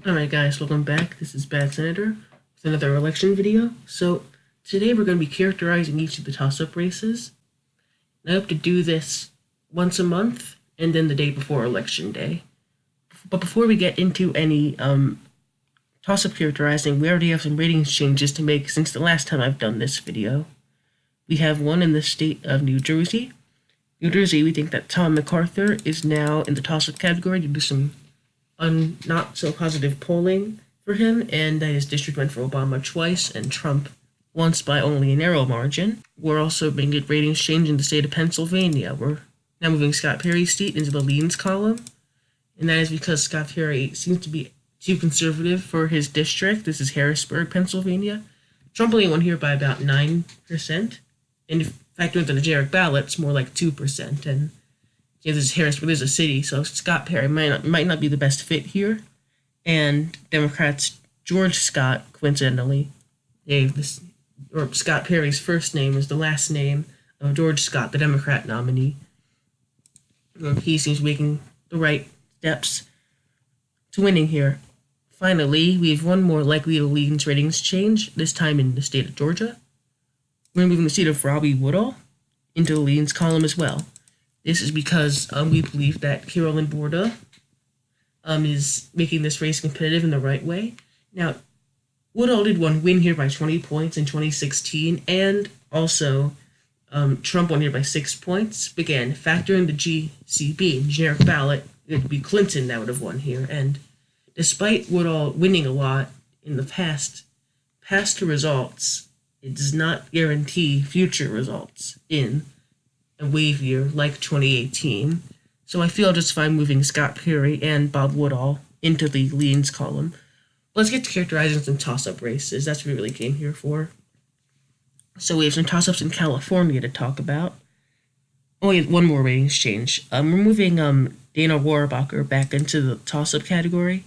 Alright guys, welcome back. This is Bad Senator with another election video. So today we're going to be characterizing each of the toss-up races. I hope to do this once a month and then the day before election day. But before we get into any toss-up characterizing, we already have some ratings changes to make since the last time I've done this video. We have one in the state of New Jersey. New Jersey, we think that Tom MacArthur is now in the toss-up category due to some not so positive polling for him, and that his district went for Obama twice and Trump once by only a narrow margin. We're also making a ratings change in the state of Pennsylvania. We're now moving Scott Perry's seat into the leans column, and that is because Scott Perry seems to be too conservative for his district. This is Harrisburg, Pennsylvania. Trump only won here by about 9%, and if factor into the generic ballot, it's more like 2%, and this is Harrisburg, this is a city, so Scott Perry might not be the best fit here. And Democrats George Scott, coincidentally, Scott Perry's first name is the last name of George Scott, the Democrat nominee. He seems making the right steps to winning here. Finally, we have one more likely to leans ratings change, this time in the state of Georgia. We're moving the seat of Robbie Woodall into the leans column as well. This is because we believe that Carolyn Borda is making this race competitive in the right way. Now, Woodall did win here by 20 points in 2016, and also Trump won here by 6 points. But again, factor in the GCB, generic ballot, it would be Clinton that would have won here. And despite Woodall winning a lot in the past results, it does not guarantee future results in a wave year like 2018, so I feel just fine moving Scott Perry and Bob Woodall into the leans column. Let's get to characterizing some toss-up races. That's what we really came here for. So we have some toss-ups in California to talk about. Only one more ratings change. We're moving Dana Rohrabacher back into the toss-up category.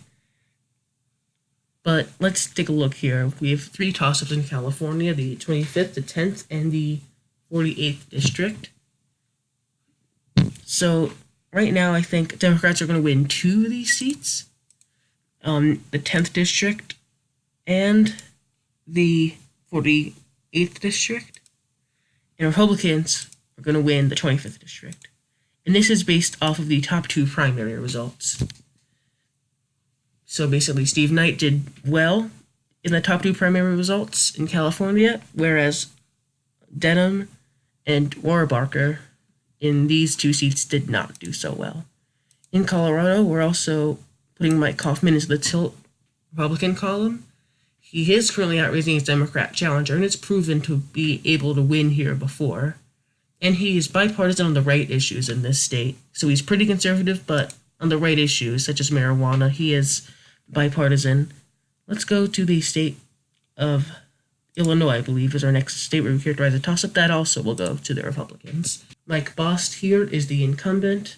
But let's take a look here. We have 3 toss-ups in California, the 25th, the 10th, and the 48th district. So right now, I think Democrats are going to win 2 of these seats, the 10th district and the 48th district, and Republicans are going to win the 25th district. And this is based off of the top 2 primary results. So basically, Steve Knight did well in the top 2 primary results in California, whereas Denham and Rohrabacher in these 2 seats did not do so well. In Colorado, we're also putting Mike Kaufman into the tilt Republican column. He is currently outraising his Democrat challenger, and it's proven to be able to win here before. And he is bipartisan on the right issues in this state. So he's pretty conservative, but on the right issues, such as marijuana, he is bipartisan. Let's go to the state of Illinois, I believe, is our next state where we characterize a toss-up. That also will go to the Republicans. Mike Bost here is the incumbent,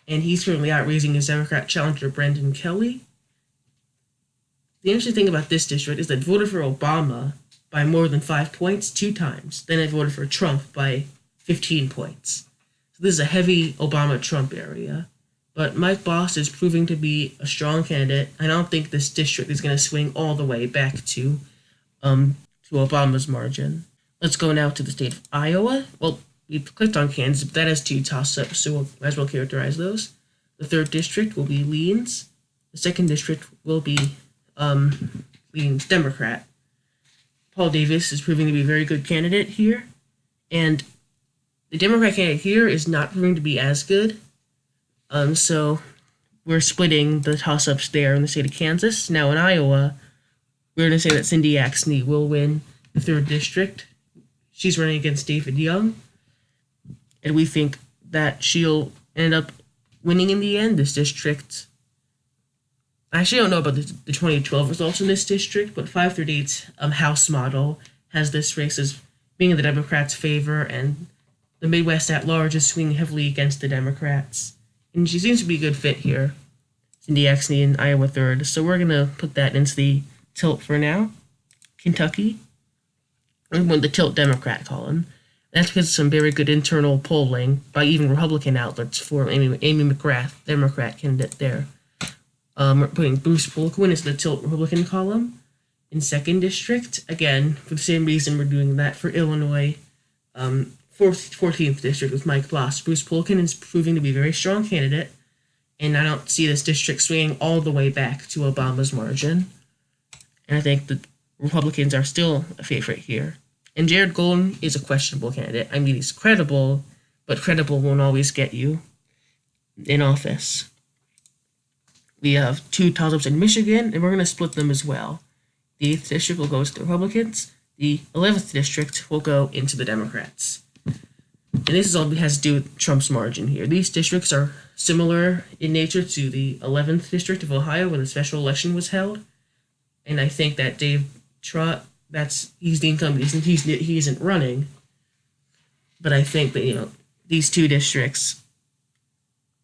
and he's currently outraising his Democrat challenger, Brendan Kelly. The interesting thing about this district is that it voted for Obama by more than 5 points 2 times. Then it voted for Trump by 15 points. So this is a heavy Obama-Trump area. But Mike Bost is proving to be a strong candidate. I don't think this district is going to swing all the way back to Obama's margin. Let's go now to the state of Iowa. Well, we clicked on Kansas, but that has 2 toss-ups, so we'll might as well characterize those. The 3rd district will be leans. The 2nd district will be leans Democrat. Paul Davis is proving to be a very good candidate here, and the Democrat candidate here is not proving to be as good. So we're splitting the toss-ups there in the state of Kansas. Now in Iowa, we're going to say that Cindy Axne will win the 3rd district. She's running against David Young, and we think that she'll end up winning in the end. This district, I actually don't know about the 2012 results in this district, but 538's House model has this race as being in the Democrats' favor, and the Midwest at large is swinging heavily against the Democrats. And she seems to be a good fit here, Cindy Axne in Iowa 3rd, so we're going to put that into the tilt for now. Kentucky, we want the tilt Democrat column. That's because of some very good internal polling by even Republican outlets for Amy McGrath, Democrat candidate there. We're putting Bruce Polkwin as the tilt Republican column. In 2nd District, again, for the same reason we're doing that for Illinois, 14th District with Mike Bloss. Bruce Polkwin is proving to be a very strong candidate, and I don't see this district swinging all the way back to Obama's margin. And I think the Republicans are still a favorite here. And Jared Golden is a questionable candidate. I mean, he's credible, but credible won't always get you in office. We have 2 toss-ups in Michigan, and we're going to split them as well. The 8th District will go to the Republicans. The 11th District will go into the Democrats. And this is all it has to do with Trump's margin here. These districts are similar in nature to the 11th District of Ohio when the special election was held. And I think that Dave Trott, he's the incumbent. He isn't running. But I think that, these 2 districts,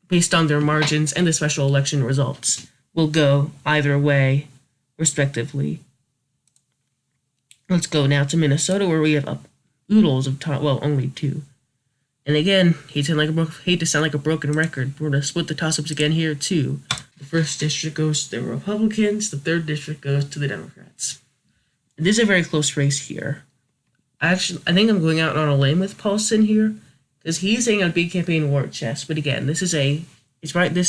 based on their margins and the special election results, will go either way, respectively. Let's go now to Minnesota, where we have oodles of only 2. And again, hate to sound like a broken record. We're going to split the toss-ups again here, too. The 1st District goes to the Republicans. The 3rd District goes to the Democrats. And this is a very close race here. I think I'm going out on a limb with Paulson here, because he's saying a big campaign war chest. But again, this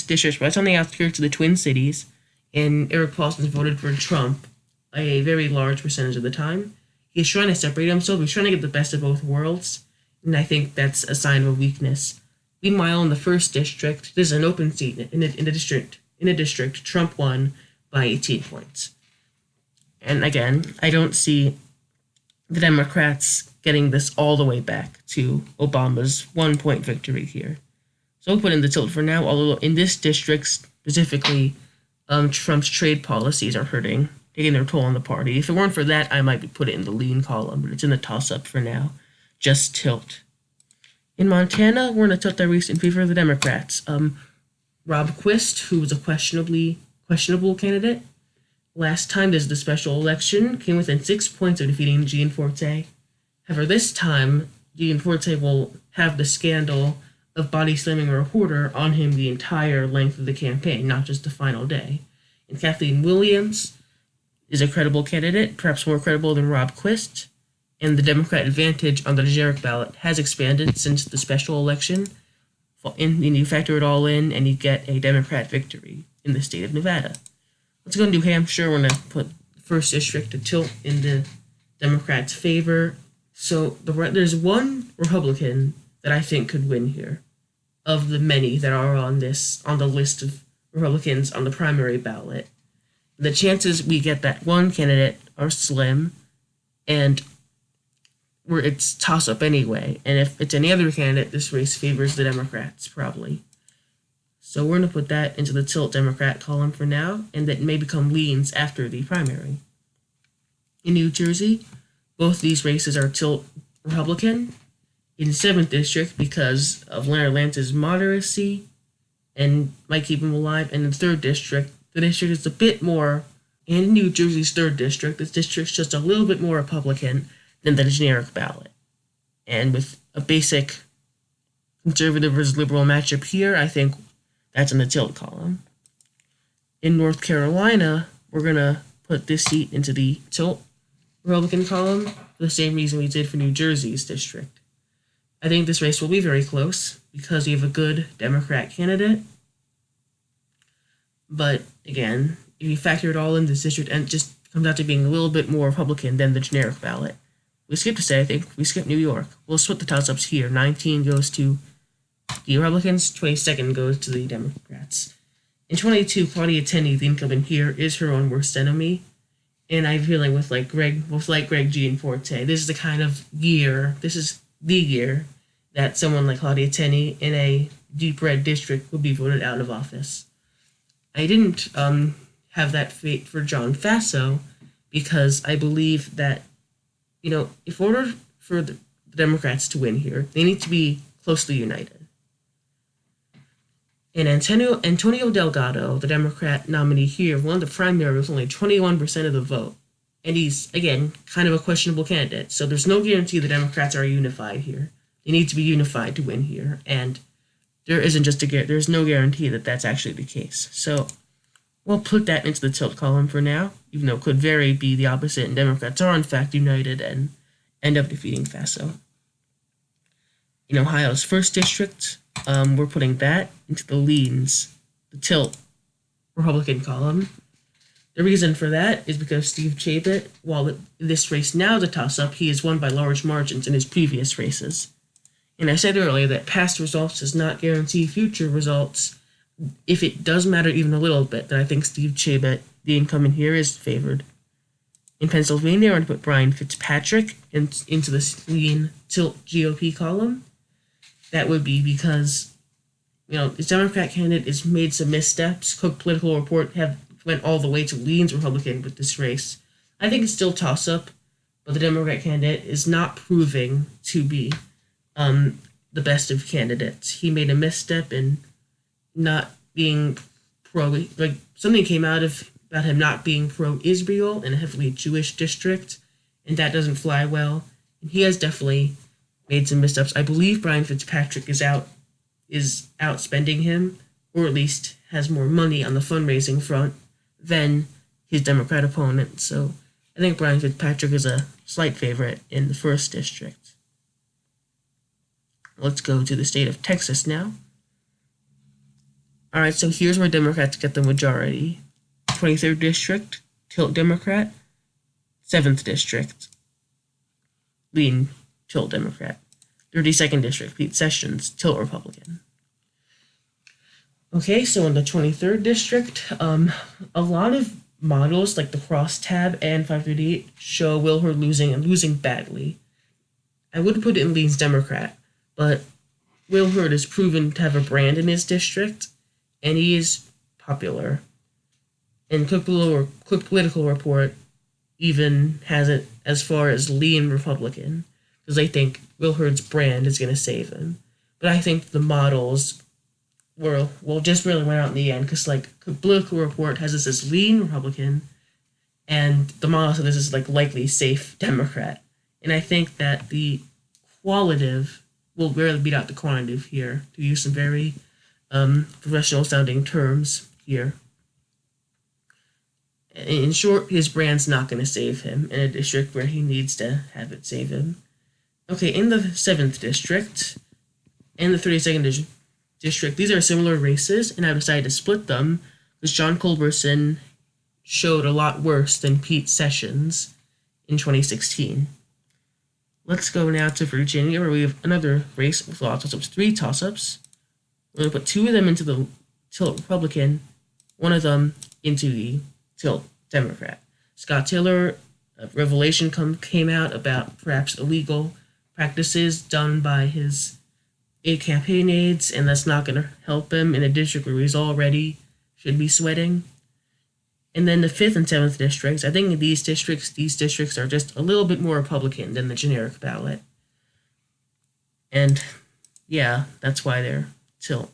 district right on the outskirts of the Twin Cities, and Eric Paulson's voted for Trump a very large percentage of the time. He's trying to separate himself. He's trying to get the best of both worlds, and I think that's a sign of weakness. Meanwhile, in the 1st District, there's an open seat in a district. Trump won by 18 points. And again, I don't see the Democrats getting this all the way back to Obama's 1-point victory here. So we'll put in the tilt for now, although in this district specifically, Trump's trade policies are taking their toll on the party. If it weren't for that, I might put it in the lean column, but it's in the toss-up for now. Just tilt. In Montana, we're going to tilt that race in favor of the Democrats. Rob Quist, who was a questionable candidate, last time there's the special election, came within 6 points of defeating Gianforte. However, this time, Gianforte will have the scandal of body slamming a reporter on him the entire length of the campaign, not just the final day. And Kathleen Williams is a credible candidate, perhaps more credible than Rob Quist, and the Democrat advantage on the generic ballot has expanded since the special election. And you factor it all in, and you get a Democrat victory in the state of Nevada. Let's go to New Hampshire. We're going to put the 1st District to tilt in the Democrats' favor. So there's one Republican that I think could win here, of the many that are on the list of Republicans on the primary ballot. The chances we get that one candidate are slim, and it's toss-up anyway. And if it's any other candidate, this race favors the Democrats, probably. So we're going to put that into the tilt Democrat column for now, and that may become leans after the primary. In New Jersey, both these races are tilt Republican. In 7th District, because of Leonard Lance's moderacy, and might keep him alive. And in the 3rd District, the district is a bit more, and in New Jersey's 3rd District, this district's just a little bit more Republican than the generic ballot. And with a basic conservative versus liberal matchup here, I think that's in the tilt column. In North Carolina, we're going to put this seat into the tilt Republican column for the same reason we did for New Jersey's district. I think this race will be very close because you have a good Democrat candidate. But again, if you factor it all in, this district and just comes out to being a little bit more Republican than the generic ballot. We skipped New York. We'll split the toss-ups here. 19 goes to the Republicans, 22nd goes to the Democrats. In 22, Claudia Tenney, the incumbent here, is her own worst enemy. And I'm feeling with Greg Gianforte, this is the kind of year, this is the year that someone like Claudia Tenney in a deep red district would be voted out of office. I didn't have that fate for John Faso because I believe that, in order for the Democrats to win here, they need to be closely united. And Antonio Delgado, the Democrat nominee here, won the primary with only 21% of the vote. And he's, again, kind of a questionable candidate. So there's no guarantee the Democrats are unified here. They need to be unified to win here. And there's no guarantee that that's actually the case. So We'll put that into the tilt column for now, even though it could very be the opposite, and Democrats are in fact united and end up defeating Faso. In Ohio's 1st district, we're putting that into the leans, the tilt Republican column. The reason for that is because Steve Chabot, while this race now is a toss-up, he has won by large margins in his previous races. And I said earlier that past results does not guarantee future results. If it does matter even a little bit, then I think Steve Chabot, the incumbent here, is favored. In Pennsylvania, we're going to put Brian Fitzpatrick into the lean tilt GOP column. That would be because, the Democrat candidate has made some missteps. Cook Political Report went all the way to leans Republican with this race. I think it's still toss-up, but the Democrat candidate is not proving to be the best of candidates. He made a misstep in not being something came out about him not being pro-Israel in a heavily Jewish district, and that doesn't fly well. And he has definitely made some missteps. I believe Brian Fitzpatrick is outspending him, or at least has more money on the fundraising front than his Democrat opponent. So I think Brian Fitzpatrick is a slight favorite in the 1st district. Let's go to the state of Texas now. All right, so here's where Democrats get the majority. 23rd district, tilt Democrat. 7th district, lean tilt Democrat. 32nd district, Pete Sessions, tilt Republican. Okay, so in the 23rd district, a lot of models like the crosstab and 538 show Will Hurd losing and losing badly. I would put it in leans Democrat, but Will Hurd is proven to have a brand in his district, and he is popular. And Cook Political Report even has it as far as lean Republican, because they think Will Hurd's brand is going to save him. But I think the models just really went out in the end, because Cook Political Report has this as lean Republican, and the model said this is likely safe Democrat. And I think that the qualitative will rarely beat out the quantitative here, to use some very professional sounding terms here. In short, his brand's not going to save him in a district where he needs to have it save him. Okay, in the 7th district and the 32nd district, these are similar races, and I decided to split them because John Culberson showed a lot worse than Pete Sessions in 2016. Let's go now to Virginia, where we have another race with a lot of toss-ups, 3 toss-ups. We're going to put 2 of them into the tilt Republican, 1 of them into the tilt Democrat. Scott Taylor, a revelation came out about perhaps illegal practices done by his campaign aides, and that's not going to help him in a district where he's already should be sweating. And then the 5th and 7th districts, I think these districts are just a little bit more Republican than the generic ballot. And yeah, that's why they're tilt.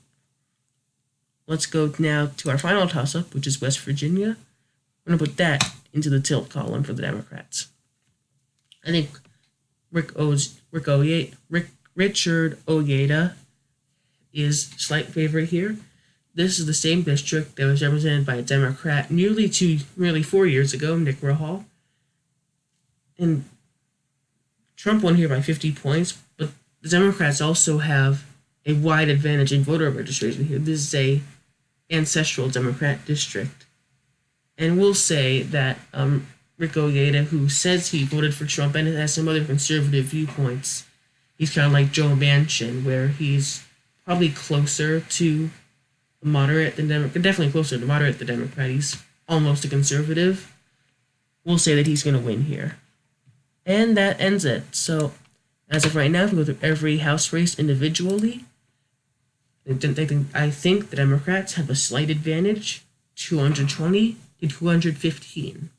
Let's go now to our final toss-up, which is West Virginia. I'm going to put that into the tilt column for the Democrats. I think Richard Ojeda is slight favorite here. This is the same district that was represented by a Democrat nearly 4 years ago, Nick Rahal. And Trump won here by 50 points, but the Democrats also have a wide advantage in voter registration here. This is a ancestral Democrat district. And we'll say that Rick Ojeda, who says he voted for Trump and has some other conservative viewpoints, he's kind of like Joe Manchin, where he's probably closer to moderate than Democrat, definitely closer to moderate than Democrat. He's almost a conservative. We'll say that he's going to win here. And that ends it. So, as of right now, if we go through every House race individually, I think the Democrats have a slight advantage, 220 to 215.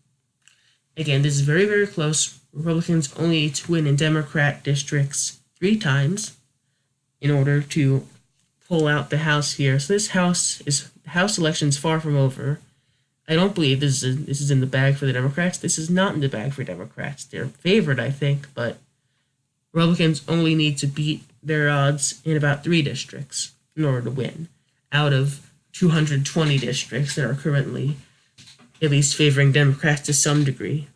Again, this is very, very close. Republicans only need to win in Democrat districts 3 times in order to pull out the House here. So this House election is far from over. I don't believe this is in the bag for the Democrats. This is not in the bag for Democrats. They're favored, I think, but Republicans only need to beat their odds in about 3 districts in order to win out of 220 districts that are currently at least favoring Democrats to some degree.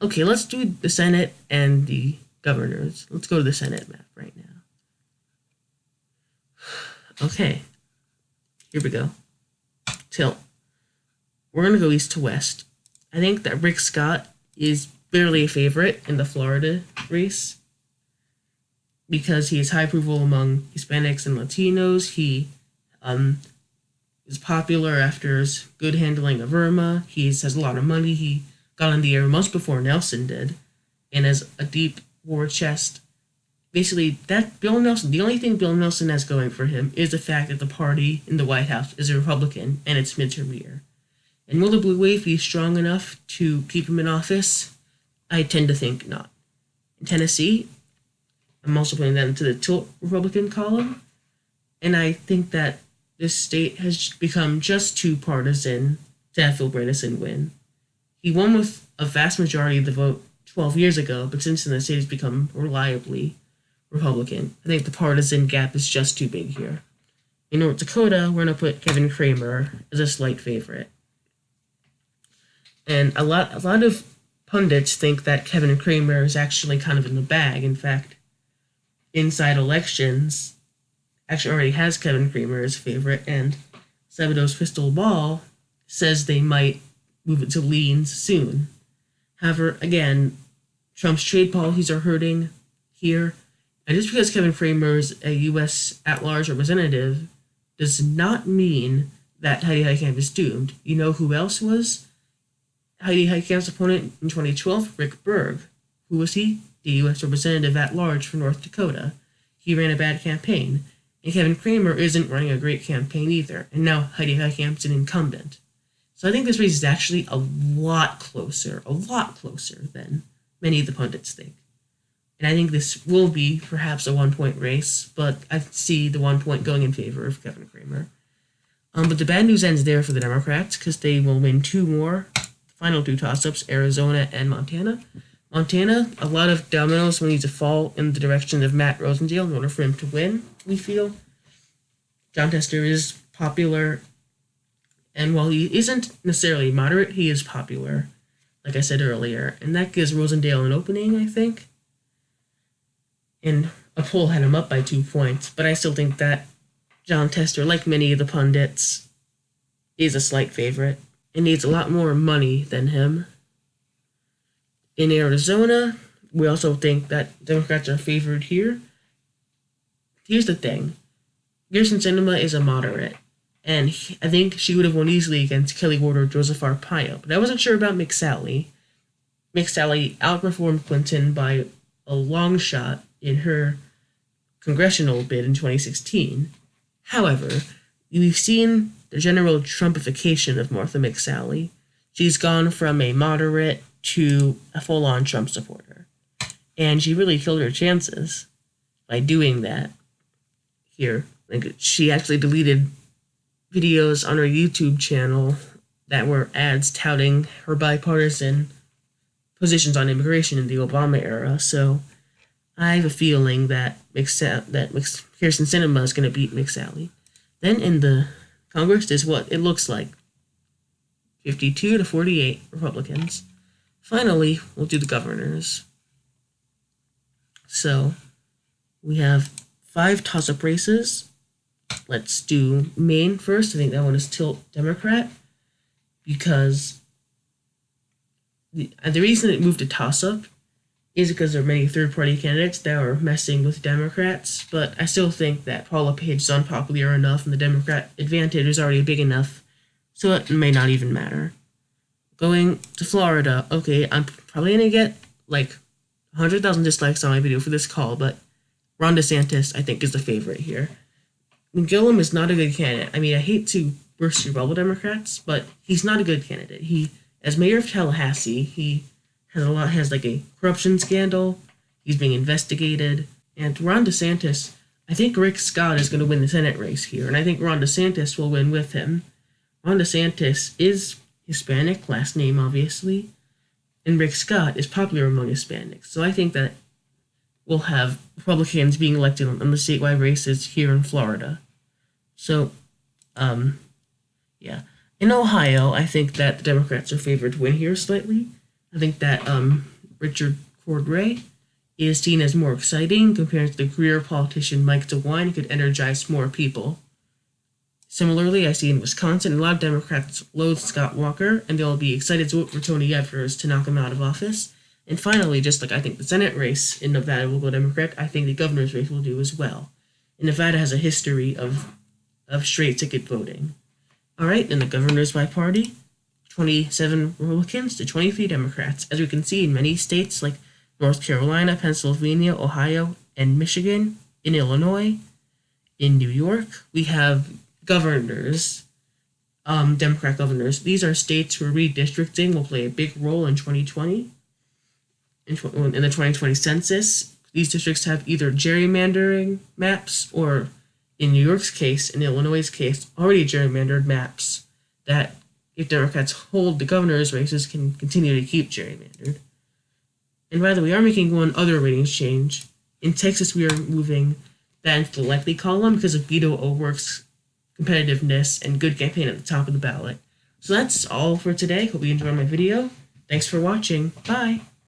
Okay, let's do the Senate and the governors. Let's go to the Senate map right now. Okay, here we go. Tilt. We're going to go east to west. I think that Rick Scott is barely a favorite in the Florida race because he has high approval among Hispanics and Latinos. He is popular after his good handling of Irma. He has a lot of money. He got in the air months before Nelson did and has a deep war chest. Basically, that Bill Nelson, the only thing Bill Nelson has going for him is the fact that the party in the White House is a Republican and it's midterm year. And will the blue wave be strong enough to keep him in office? I tend to think not. In Tennessee, I'm also putting that into the tilt Republican column, and I think that this state has become just too partisan to have Phil Bredesen win. He won with a vast majority of the vote 12 years ago, but since then the state has become reliably Republican. I think the partisan gap is just too big here. In North Dakota, we're going to put Kevin Cramer as a slight favorite. And a lot of pundits think that Kevin Cramer is actually kind of in the bag. In fact, Inside Elections actually already has Kevin Cramer as a favorite, and Sabado's Crystal Ball says they might move it to leans soon. However, again, Trump's trade policies are hurting here. And just because Kevin Cramer is a U.S. at-large representative does not mean that Heidi Heitkamp is doomed. You know who else was Heidi Heitkamp's opponent in 2012? Rick Berg. Who was he? The U.S. representative at-large for North Dakota. He ran a bad campaign. And Kevin Cramer isn't running a great campaign either. And now Heidi Heitkamp's an incumbent. So I think this race is actually a lot closer than many of the pundits think. And I think this will be perhaps a 1-point race, but I see the 1 point going in favor of Kevin Cramer. But the bad news ends there for the Democrats because they will win 2 more, the final 2 toss-ups, Arizona and Montana. Montana, a lot of dominoes will need to fall in the direction of Matt Rosendale in order for him to win, we feel. Jon Tester is popular, and while he isn't necessarily moderate, he is popular, like I said earlier, and that gives Rosendale an opening, I think. And a poll had him up by 2 points, but I still think that Jon Tester, like many of the pundits, is a slight favorite and needs a lot more money than him. In Arizona, we also think that Democrats are favored here. Here's the thing. Kirsten Sinema is a moderate, and I think she would have won easily against Kelly Ward or Joseph Arpaio, but I wasn't sure about McSally. McSally outperformed Clinton by a long shot in her congressional bid in 2016. However, we've seen the general Trumpification of Martha McSally. She's gone from a moderate to a full-on Trump supporter. And she really killed her chances by doing that here. Like, she actually deleted videos on her YouTube channel that were ads touting her bipartisan positions on immigration in the Obama era. So I have a feeling that Kirsten Sinema is going to beat McSally. Then in the Congress is what it looks like. 52 to 48 Republicans. Finally, we'll do the governors. So we have 5 toss-up races. Let's do Maine first. I think that one is tilt Democrat because the reason it moved to toss-up is because there are many third-party candidates that are messing with Democrats, but I still think that Paula Page is unpopular enough and the Democrat advantage is already big enough, so it may not even matter. Going to Florida, okay, I'm probably going to get like 100,000 dislikes on my video for this call, but Ron DeSantis, I think, is the favorite here. Gillum is not a good candidate. I mean, I hate to burst your bubble, Democrats, but he's not a good candidate. He, as mayor of Tallahassee, he has like a corruption scandal. He's being investigated. And Ron DeSantis, I think Rick Scott is going to win the Senate race here, and I think Ron DeSantis will win with him. Ron DeSantis is Hispanic, last name obviously, and Rick Scott is popular among Hispanics. So I think that we'll have Republicans being elected on the statewide races here in Florida. So, yeah. In Ohio, I think that the Democrats are favored to win here slightly. I think that Richard Cordray is seen as more exciting compared to the career politician Mike DeWine, who could energize more people. Similarly, I see in Wisconsin, a lot of Democrats loathe Scott Walker, and they'll be excited to vote for Tony Evers to knock him out of office. And finally, just like I think the Senate race in Nevada will go Democrat, I think the governor's race will do as well. And Nevada has a history of straight ticket voting. All right, in the governor's by party, 27 Republicans to 23 Democrats. As we can see in many states like North Carolina, Pennsylvania, Ohio, and Michigan, in Illinois, in New York, we have governors, Democrat governors. These are states where redistricting will play a big role in 2020. In the 2020 census, these districts have either gerrymandering maps or, in New York's case, in Illinois' case, already gerrymandered maps that, if Democrats hold the governor's races, can continue to keep gerrymandered. And by the way, we are making one other ratings change. In Texas, we are moving that into the likely column because of Beto O'Rourke's competitiveness and good campaign at the top of the ballot. So that's all for today. Hope you enjoyed my video. Thanks for watching. Bye!